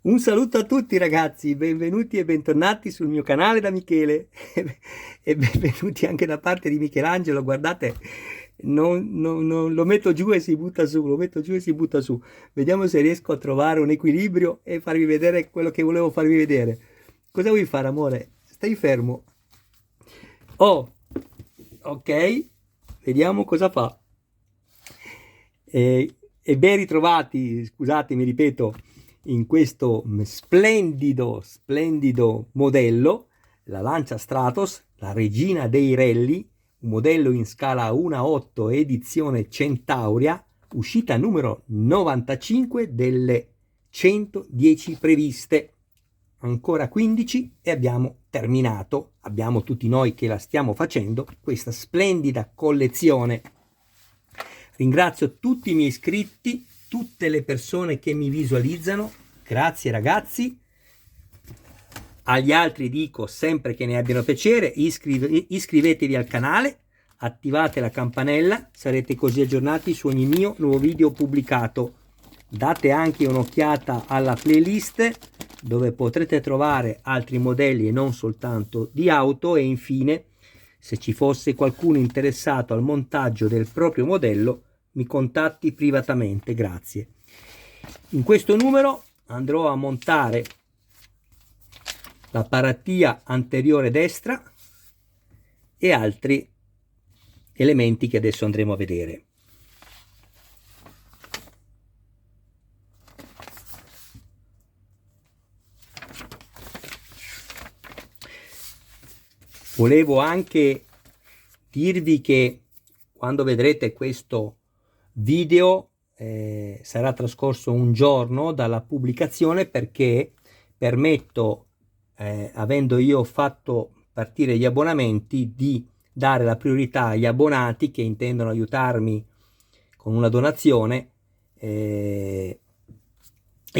Un saluto a tutti ragazzi, benvenuti e bentornati sul mio canale da Michele e benvenuti anche da parte di Michelangelo. Guardate, non lo metto giù e si butta su, lo metto giù e si butta su. Vediamo se riesco a trovare un equilibrio e farvi vedere quello che volevo farvi vedere. Cosa vuoi fare, amore? Stai fermo. Oh, ok, vediamo cosa fa. E ben ritrovati, scusatemi, ripeto, in questo splendido modello, la Lancia Stratos, la regina dei rally, un modello in scala 1:8 edizione Centauria, uscita numero 95 delle 110 previste. Ancora 15 e abbiamo terminato, abbiamo tutti noi che la stiamo facendo, questa splendida collezione. Ringrazio tutti i miei iscritti, tutte le persone che mi visualizzano, grazie ragazzi. Agli altri dico sempre che ne abbiano piacere, iscrivetevi al canale, attivate la campanella, sarete così aggiornati su ogni mio nuovo video pubblicato. Date anche un'occhiata alla playlist dove potrete trovare altri modelli e non soltanto di auto, e infine, se ci fosse qualcuno interessato al montaggio del proprio modello, mi contatti privatamente, grazie. In questo numero andrò a montare la paratia anteriore destra e altri elementi che adesso andremo a vedere. Volevo anche dirvi che quando vedrete questo video sarà trascorso un giorno dalla pubblicazione, perché permetto, avendo io fatto partire gli abbonamenti, di dare la priorità agli abbonati che intendono aiutarmi con una donazione, e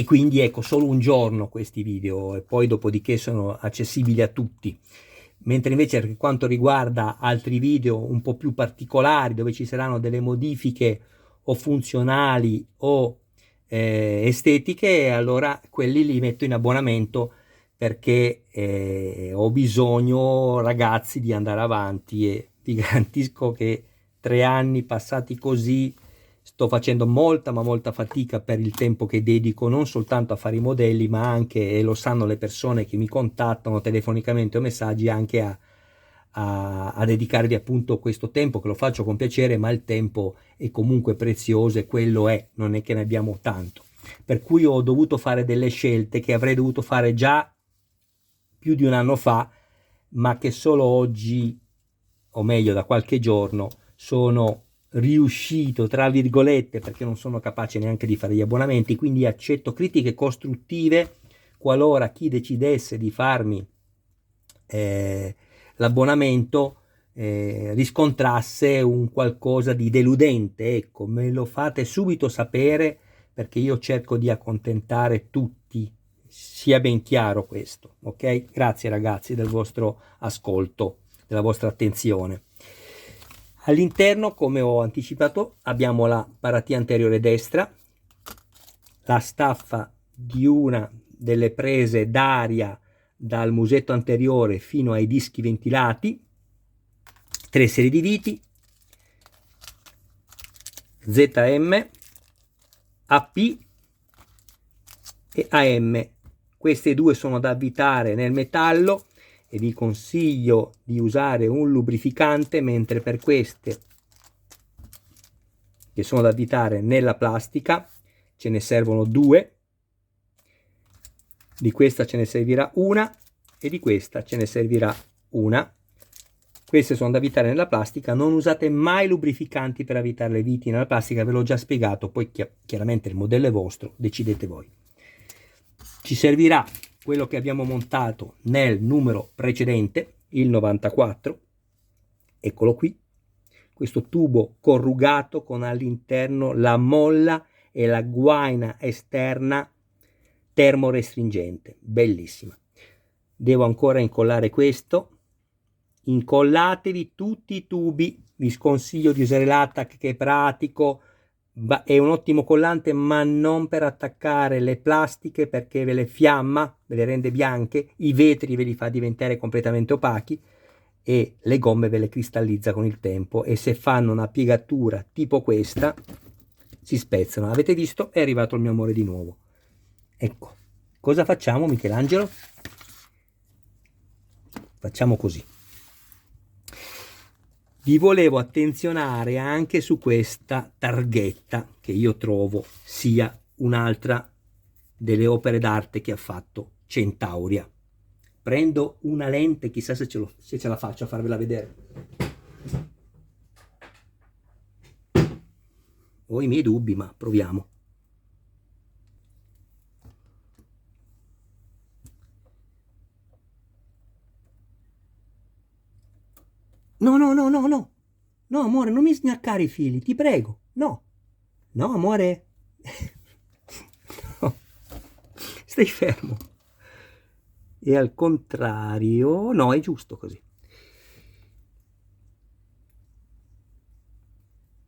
quindi ecco, solo un giorno questi video e poi dopodiché sono accessibili a tutti. Mentre invece per quanto riguarda altri video un po' più particolari, dove ci saranno delle modifiche o funzionali o estetiche, allora quelli li metto in abbonamento, perché ho bisogno, ragazzi, di andare avanti, e vi garantisco che 3 anni passati così sto facendo molta fatica per il tempo che dedico non soltanto a fare i modelli, ma anche, e lo sanno le persone che mi contattano telefonicamente o messaggi, anche a dedicarvi appunto questo tempo, che lo faccio con piacere, ma il tempo è comunque prezioso e quello è, non è che ne abbiamo tanto. Per cui ho dovuto fare delle scelte che avrei dovuto fare già più di un anno fa, ma che solo oggi, o meglio da qualche giorno, sono riuscito, tra virgolette, perché non sono capace neanche di fare gli abbonamenti. Quindi accetto critiche costruttive qualora chi decidesse di farmi l'abbonamento riscontrasse un qualcosa di deludente. Ecco, me lo fate subito sapere, perché io cerco di accontentare tutti, sia ben chiaro questo, ok? Grazie ragazzi del vostro ascolto, della vostra attenzione. All'interno, come ho anticipato, abbiamo la paratia anteriore destra, la staffa di una delle prese d'aria dal musetto anteriore fino ai dischi ventilati, 3 serie di viti, ZM, AP e AM. Queste due sono da avvitare nel metallo e vi consiglio di usare un lubrificante, mentre per queste che sono da avvitare nella plastica ce ne servono 2. Di questa ce ne servirà una e di questa ce ne servirà una. Queste sono da avvitare nella plastica. Non usate mai lubrificanti per avvitare le viti nella plastica, ve l'ho già spiegato, poi chiaramente il modello è vostro, decidete voi. Ci servirà quello che abbiamo montato nel numero precedente, il 94, eccolo qui, questo tubo corrugato con all'interno la molla e la guaina esterna termorestringente, bellissima. Devo ancora incollare questo. Incollatevi tutti i tubi, vi sconsiglio di usare l'ATAC che è pratico, è un ottimo collante, ma non per attaccare le plastiche, perché ve le fiamma, ve le rende bianche, i vetri ve li fa diventare completamente opachi e le gomme ve le cristallizza con il tempo, e se fanno una piegatura tipo questa si spezzano. Avete visto? È arrivato il mio amore di nuovo. Ecco, cosa facciamo, Michelangelo? Facciamo così. Vi volevo attenzionare anche su questa targhetta, che io trovo sia un'altra delle opere d'arte che ha fatto Centauria. Prendo una lente, chissà se ce la faccio a farvela vedere. Ho i miei dubbi, ma proviamo. No, no, no, no, no. No, amore, non mi snaccare i fili, ti prego. No. No, amore. No. Stai fermo. E al contrario, no, è giusto così.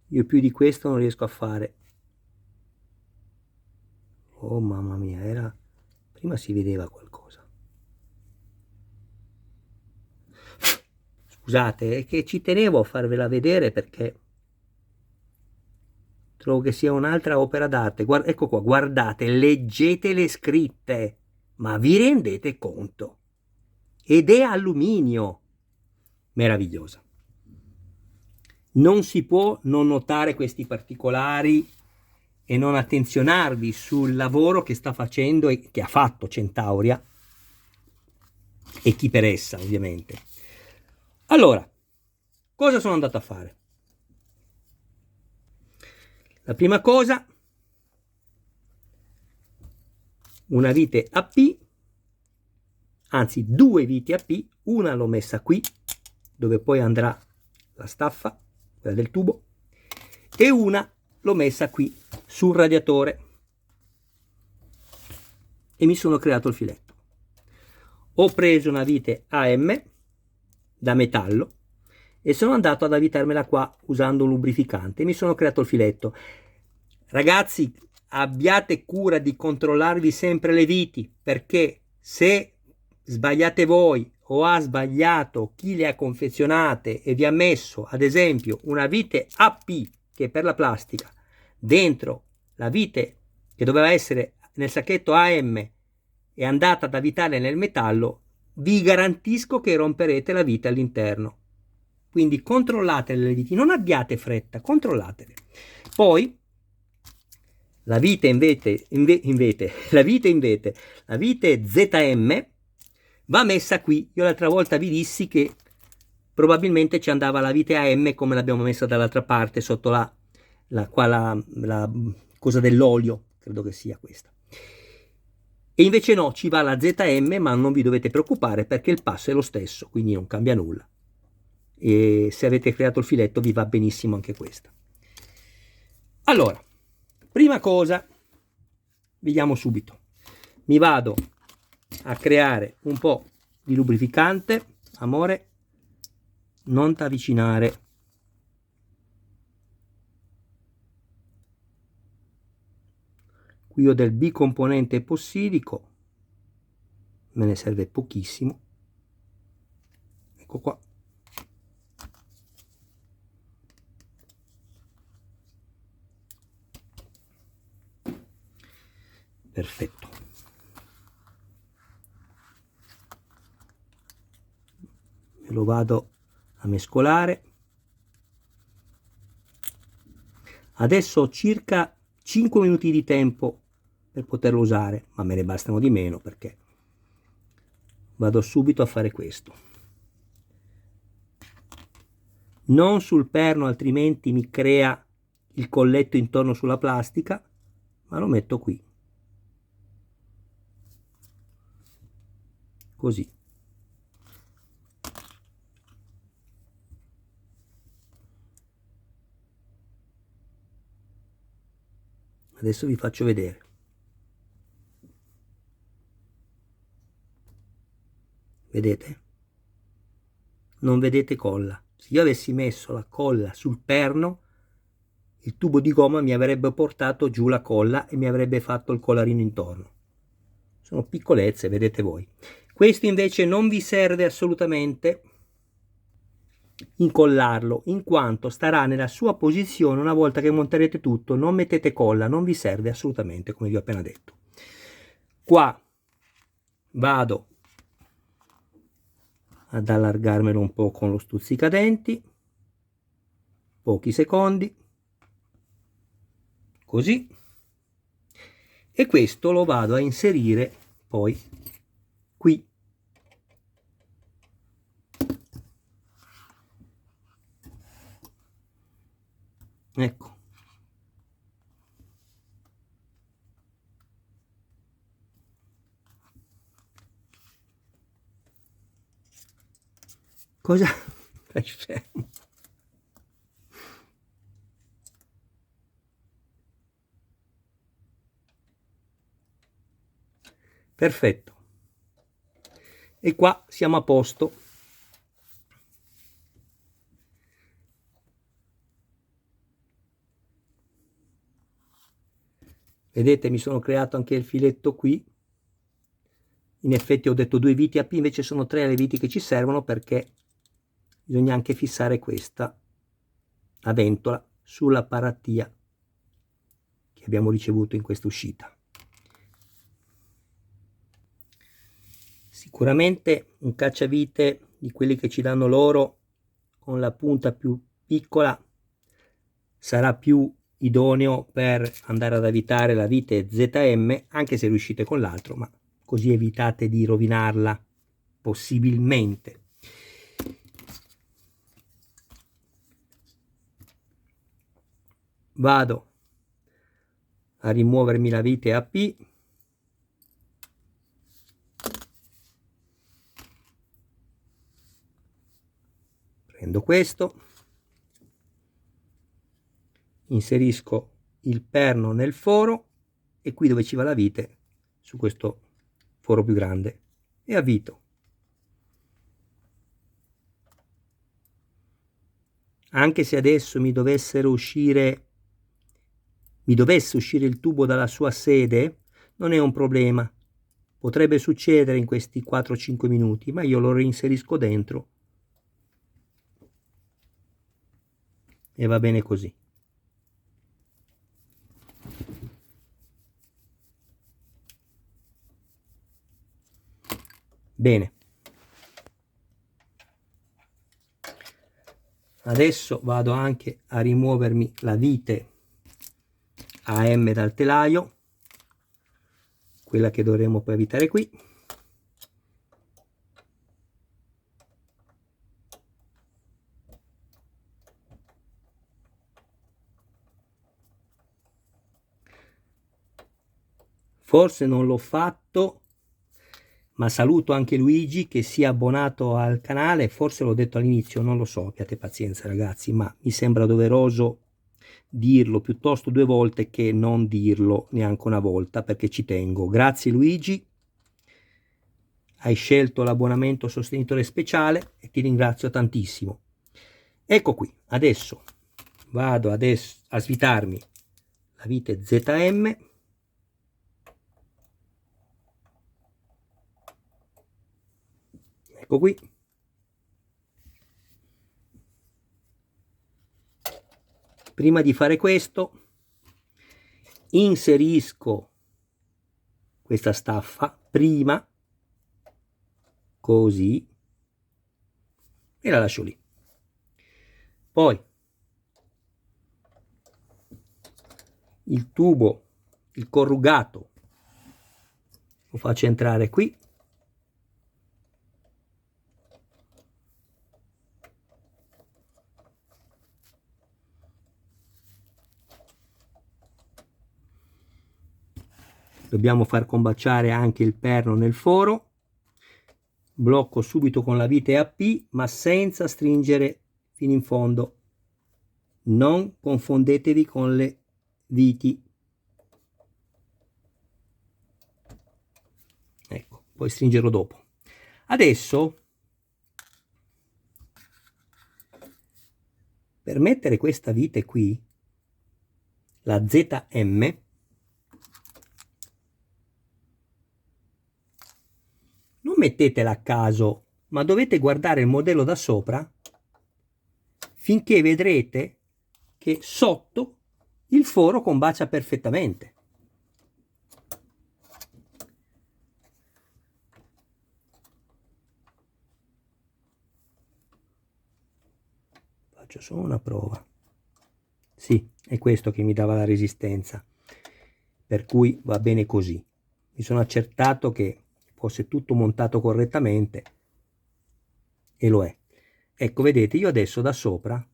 Io più di questo non riesco a fare. Oh, mamma mia, era... Prima si vedeva qualcosa. Scusate, è che ci tenevo a farvela vedere perché trovo che sia un'altra opera d'arte. Ecco qua, guardate, leggete le scritte, ma vi rendete conto? Ed è alluminio. Meravigliosa. Non si può non notare questi particolari e non attenzionarvi sul lavoro che sta facendo e che ha fatto Centauria e chi per essa, ovviamente. Allora, cosa sono andato a fare? La prima cosa, una vite AP, anzi 2 viti AP, una l'ho messa qui, dove poi andrà la staffa, quella del tubo, e una l'ho messa qui sul radiatore e mi sono creato il filetto. Ho preso una vite AM da metallo e sono andato ad avvitarmela qua usando un lubrificante e mi sono creato il filetto. Ragazzi, abbiate cura di controllarvi sempre le viti, perché se sbagliate voi o ha sbagliato chi le ha confezionate e vi ha messo ad esempio una vite AP, che è per la plastica, dentro la vite che doveva essere nel sacchetto AM, è andata ad avvitare nel metallo, vi garantisco che romperete la vite all'interno. Quindi controllate le viti, non abbiate fretta, controllatele. Poi la vite la vite ZM va messa qui. Io l'altra volta vi dissi che probabilmente ci andava la vite AM come l'abbiamo messa dall'altra parte sotto la cosa dell'olio, credo che sia questa. E invece no, ci va la ZM, ma non vi dovete preoccupare perché il passo è lo stesso, quindi non cambia nulla. E se avete creato il filetto vi va benissimo anche questa. Allora, prima cosa, vediamo subito. Mi vado a creare un po' di lubrificante. Amore, non t'avvicinare. Qui ho del bicomponente epossidico, me ne serve pochissimo. Ecco qua. Perfetto. Me lo vado a mescolare. Adesso ho circa 5 minuti di tempo per poterlo usare, ma me ne bastano di meno perché vado subito a fare questo. Non sul perno, altrimenti mi crea il colletto intorno sulla plastica, ma lo metto qui. Così. Adesso vi faccio vedere. Vedete? Non vedete colla. Se io avessi messo la colla sul perno, il tubo di gomma mi avrebbe portato giù la colla e mi avrebbe fatto il collarino intorno. Sono piccolezze, vedete voi. Questo invece non vi serve assolutamente incollarlo, in quanto starà nella sua posizione una volta che monterete tutto. Non mettete colla, non vi serve assolutamente, come vi ho appena detto. Qua vado ad allargarmelo un po' con lo stuzzicadenti, pochi secondi, così, e questo lo vado a inserire poi qui. Ecco. Cosa? Stai fermo. Perfetto. E qua siamo a posto. Vedete, mi sono creato anche il filetto qui. In effetti ho detto 2 viti AP, invece sono 3 le viti che ci servono, perché bisogna anche fissare questa, la ventola, sulla paratia che abbiamo ricevuto in questa uscita. Sicuramente un cacciavite di quelli che ci danno loro, con la punta più piccola, sarà più idoneo per andare ad evitare la vite ZM, anche se riuscite con l'altro, ma così evitate di rovinarla possibilmente. Vado a rimuovermi la vite AP, prendo questo, inserisco il perno nel foro e qui dove ci va la vite, su questo foro più grande, e avvito. Anche se adesso mi dovesse uscire il tubo dalla sua sede, non è un problema. Potrebbe succedere in questi 4-5 minuti, ma io lo reinserisco dentro e va bene così. Bene. Adesso vado anche a rimuovermi la vite AM dal telaio, quella che dovremo poi evitare qui. Forse non l'ho fatto, ma saluto anche Luigi che si è abbonato al canale. Forse l'ho detto all'inizio, non lo so, abbiate pazienza ragazzi, ma mi sembra doveroso dirlo piuttosto 2 volte che non dirlo neanche una volta, perché ci tengo. Grazie Luigi, hai scelto l'abbonamento sostenitore speciale e ti ringrazio tantissimo. Ecco qui, adesso vado a svitarmi la vite ZM. Ecco qui. Prima di fare questo inserisco questa staffa prima, così, e la lascio lì. Poi il tubo, il corrugato, lo faccio entrare qui. Dobbiamo far combaciare anche il perno nel foro. Blocco subito con la vite AP, ma senza stringere fino in fondo. Non confondetevi con le viti. Ecco, poi stringerlo dopo. Adesso, per mettere questa vite qui, la ZM, non mettetela a caso, ma dovete guardare il modello da sopra finché vedrete che sotto il foro combacia perfettamente. Faccio solo una prova. Sì, è questo che mi dava la resistenza, per cui va bene così. Mi sono accertato che fosse tutto montato correttamente e lo è. Ecco, vedete, io adesso da sopra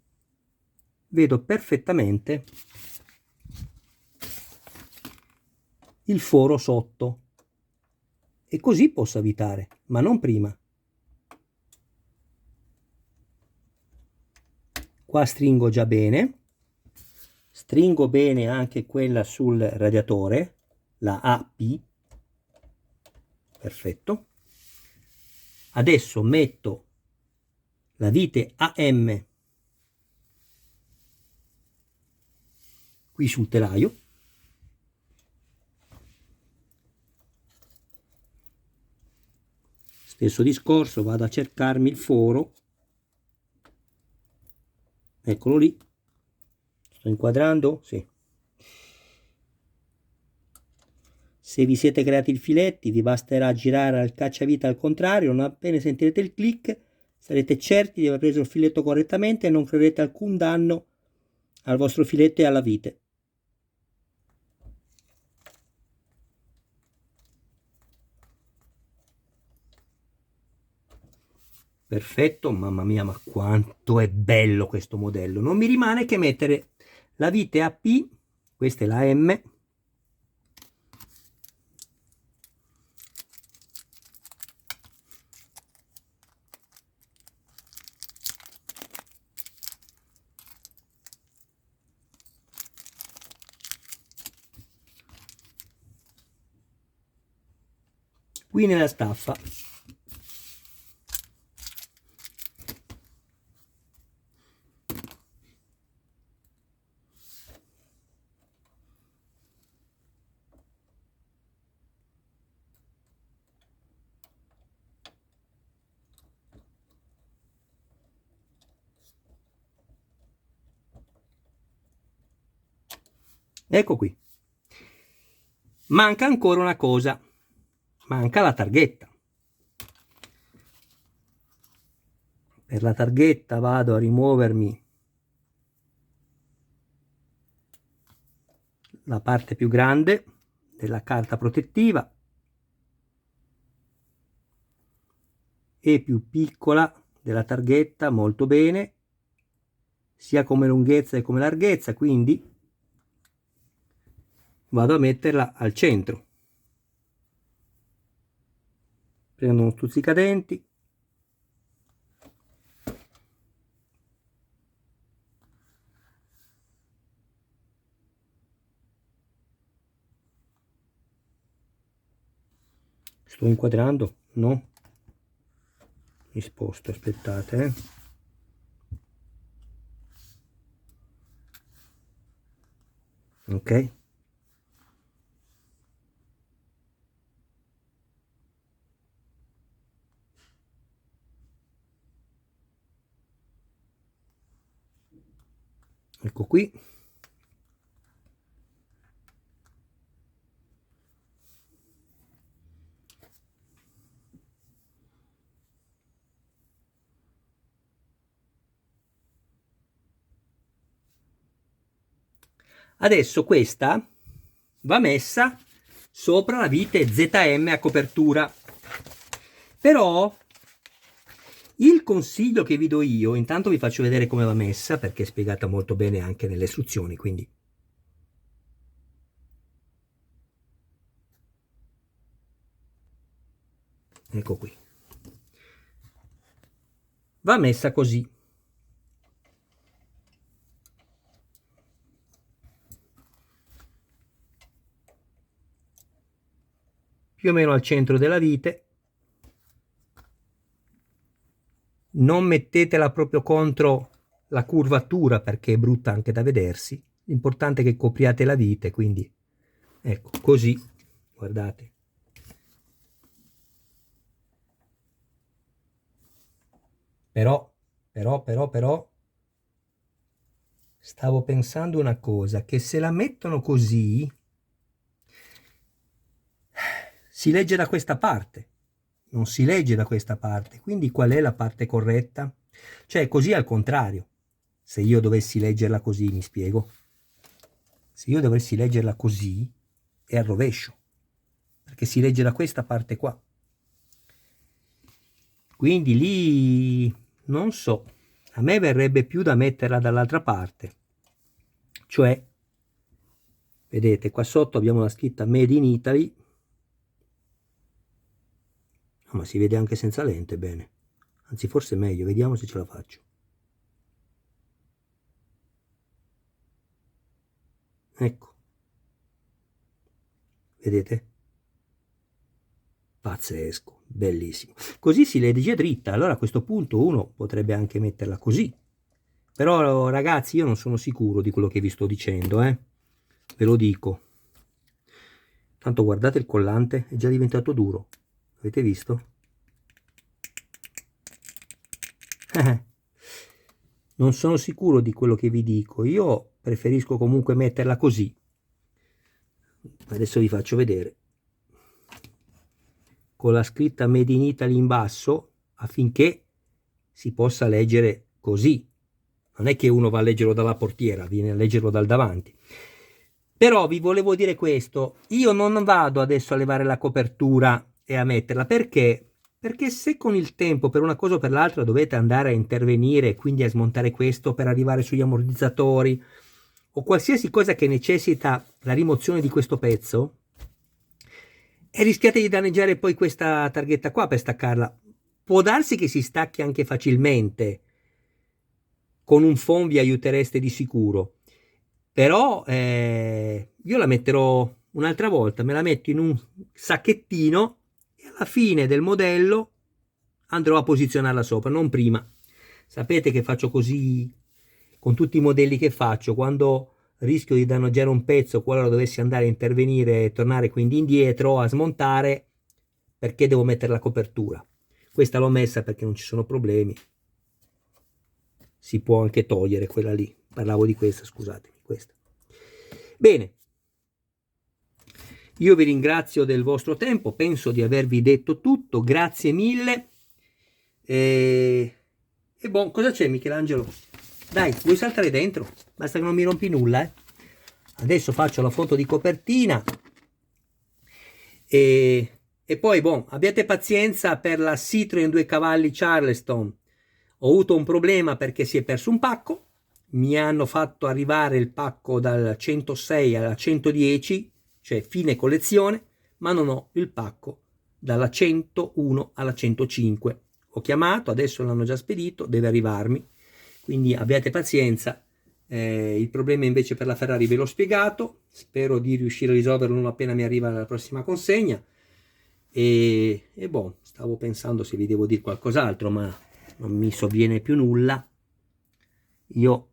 vedo perfettamente il foro sotto e così posso avvitare, ma non prima. Qua stringo già bene, stringo bene anche quella sul radiatore, la AP, perfetto. Adesso metto la vite AM qui sul telaio, stesso discorso, vado a cercarmi il foro, eccolo lì, sto inquadrando, sì. Se vi siete creati i filetti vi basterà girare al cacciavite al contrario, non appena sentirete il click sarete certi di aver preso il filetto correttamente e non creerete alcun danno al vostro filetto e alla vite. Perfetto, mamma mia, ma quanto è bello questo modello. Non mi rimane che mettere la vite AP, questa è la M, qui nella staffa. Ecco qui. Manca ancora una cosa, manca la targhetta. Per la targhetta vado a rimuovermi la parte più grande della carta protettiva e più piccola della targhetta, molto bene, sia come lunghezza che come larghezza, quindi vado a metterla al centro. Prendo uno stuzzicadenti, sto inquadrando, no? Mi sposto, aspettate, ok? Ecco qui. Adesso questa va messa sopra la vite ZM a copertura. Però il consiglio che vi do io, intanto vi faccio vedere come va messa perché è spiegata molto bene anche nelle istruzioni, quindi ecco qui. Va messa così. Più o meno al centro della vite. Non mettetela proprio contro la curvatura perché è brutta anche da vedersi. l'importante è che copriate la vite, quindi ecco, così, guardate. Però, stavo pensando una cosa, che se la mettono così, si legge da questa parte, non si legge da questa parte, quindi qual è la parte corretta? Cioè, così al contrario, se io dovessi leggerla così, mi spiego? Se io dovessi leggerla così, è al rovescio, perché si legge da questa parte qua. Quindi lì, non so, a me verrebbe più da metterla dall'altra parte. Cioè, vedete, qua sotto abbiamo la scritta Made in Italy. Oh, ma si vede anche senza lente bene. Anzi, forse è meglio, vediamo se ce la faccio. Ecco. Vedete? Pazzesco, bellissimo. Così si legge dritta. Allora a questo punto uno potrebbe anche metterla così. Però ragazzi, io non sono sicuro di quello che vi sto dicendo, ve lo dico. Tanto guardate il collante, è già diventato duro. Avete visto? Non sono sicuro di quello che vi dico. Io preferisco comunque metterla così. Adesso vi faccio vedere. Con la scritta Made in Italy in basso, affinché si possa leggere così. Non è che uno va a leggerlo dalla portiera, viene a leggerlo dal davanti. Però vi volevo dire questo, io non vado adesso a levare la copertura e a metterla, perché? Perché se con il tempo per una cosa o per l'altra dovete andare a intervenire, quindi a smontare questo per arrivare sugli ammortizzatori, o qualsiasi cosa che necessita la rimozione di questo pezzo, e rischiate di danneggiare poi questa targhetta qua per staccarla. Può darsi che si stacchi anche facilmente, con un phon vi aiutereste di sicuro, però io la metterò un'altra volta, me la metto in un sacchettino e alla fine del modello andrò a posizionarla sopra, non prima. Sapete che faccio così con tutti i modelli che faccio, quando rischio di danneggiare un pezzo, qualora dovessi andare a intervenire e tornare quindi indietro a smontare, perché devo mettere la copertura. Questa l'ho messa perché non ci sono problemi, si può anche togliere quella lì, parlavo di questa, scusatemi, questa. Bene, io vi ringrazio del vostro tempo, penso di avervi detto tutto, grazie mille. E boh, cosa c'è Michelangelo? Dai, vuoi saltare dentro? Basta che non mi rompi nulla, Adesso faccio la foto di copertina e poi, boh, abbiate pazienza per la Citroen 2 cavalli Charleston. Ho avuto un problema perché si è perso un pacco, mi hanno fatto arrivare il pacco dal 106 alla 110, cioè fine collezione, ma non ho il pacco dalla 101 alla 105. Ho chiamato, adesso l'hanno già spedito, deve arrivarmi, quindi abbiate pazienza. Il problema invece per la Ferrari ve l'ho spiegato, spero di riuscire a risolverlo non appena mi arriva la prossima consegna. E boh, stavo pensando se vi devo dire qualcos'altro, ma non mi sovviene più nulla. Io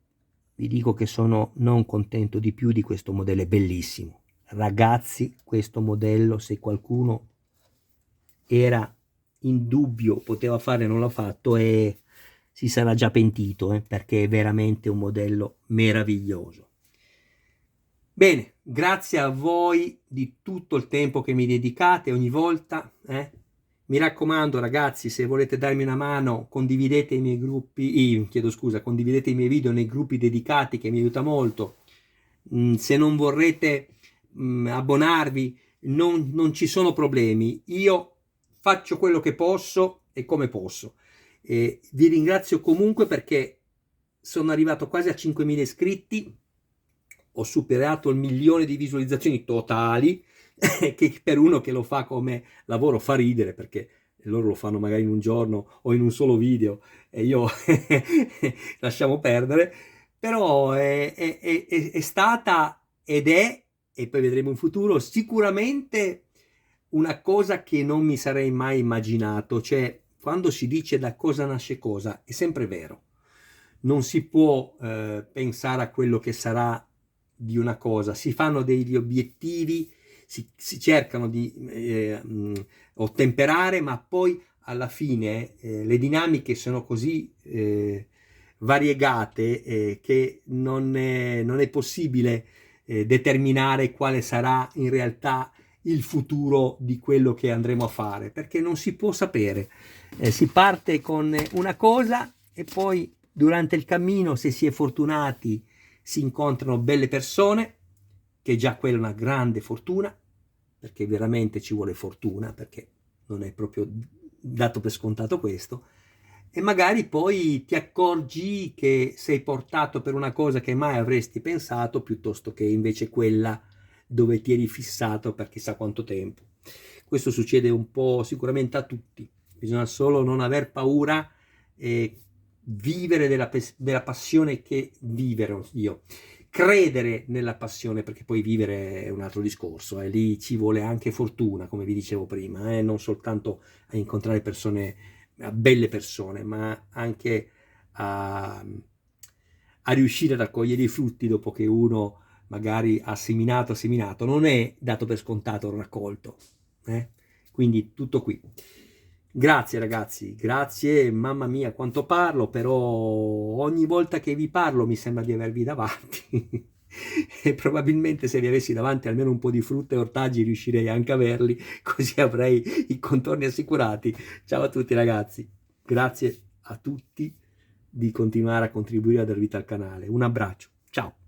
vi dico che sono non contento di più di questo modello, è bellissimo. Ragazzi, questo modello, se qualcuno era in dubbio, poteva fare, non l'ha fatto e si sarà già pentito, perché è veramente un modello meraviglioso. Bene, grazie a voi di tutto il tempo che mi dedicate ogni volta. Mi raccomando ragazzi, se volete darmi una mano, condividete i miei gruppi, condividete i miei video nei gruppi dedicati, che mi aiuta molto. Se non vorrete abbonarvi, non ci sono problemi. Io faccio quello che posso e come posso. Vi ringrazio comunque perché sono arrivato quasi a 5.000 iscritti, ho superato il 1.000.000 di visualizzazioni totali, che per uno che lo fa come lavoro fa ridere, perché loro lo fanno magari in un giorno o in un solo video e io lasciamo perdere, però è stata ed è, e poi vedremo in futuro, sicuramente una cosa che non mi sarei mai immaginato. Cioè, quando si dice da cosa nasce cosa, è sempre vero. Non si può pensare a quello che sarà di una cosa, si fanno degli obiettivi, si cercano di ottemperare, ma poi alla fine le dinamiche sono così variegate che non è possibile determinare quale sarà in realtà il futuro di quello che andremo a fare, perché non si può sapere. Si parte con una cosa e poi durante il cammino, se si è fortunati, si incontrano belle persone, che già quella è una grande fortuna, perché veramente ci vuole fortuna, perché non è proprio dato per scontato questo, e magari poi ti accorgi che sei portato per una cosa che mai avresti pensato, piuttosto che invece quella dove ti eri fissato per chissà quanto tempo. Questo succede un po' sicuramente a tutti, bisogna solo non aver paura e vivere della passione che vivere io. Credere nella passione, perché poi vivere è un altro discorso, e lì ci vuole anche fortuna, come vi dicevo prima, non soltanto a incontrare persone, a belle persone, ma anche a riuscire ad raccogliere i frutti dopo che uno magari ha seminato, non è dato per scontato il raccolto. Quindi tutto qui. Grazie ragazzi, grazie, mamma mia quanto parlo, però ogni volta che vi parlo mi sembra di avervi davanti e probabilmente se vi avessi davanti almeno un po' di frutta e ortaggi riuscirei anche a averli, così avrei i contorni assicurati. Ciao a tutti ragazzi, grazie a tutti di continuare a contribuire a dar vita al canale, un abbraccio, ciao!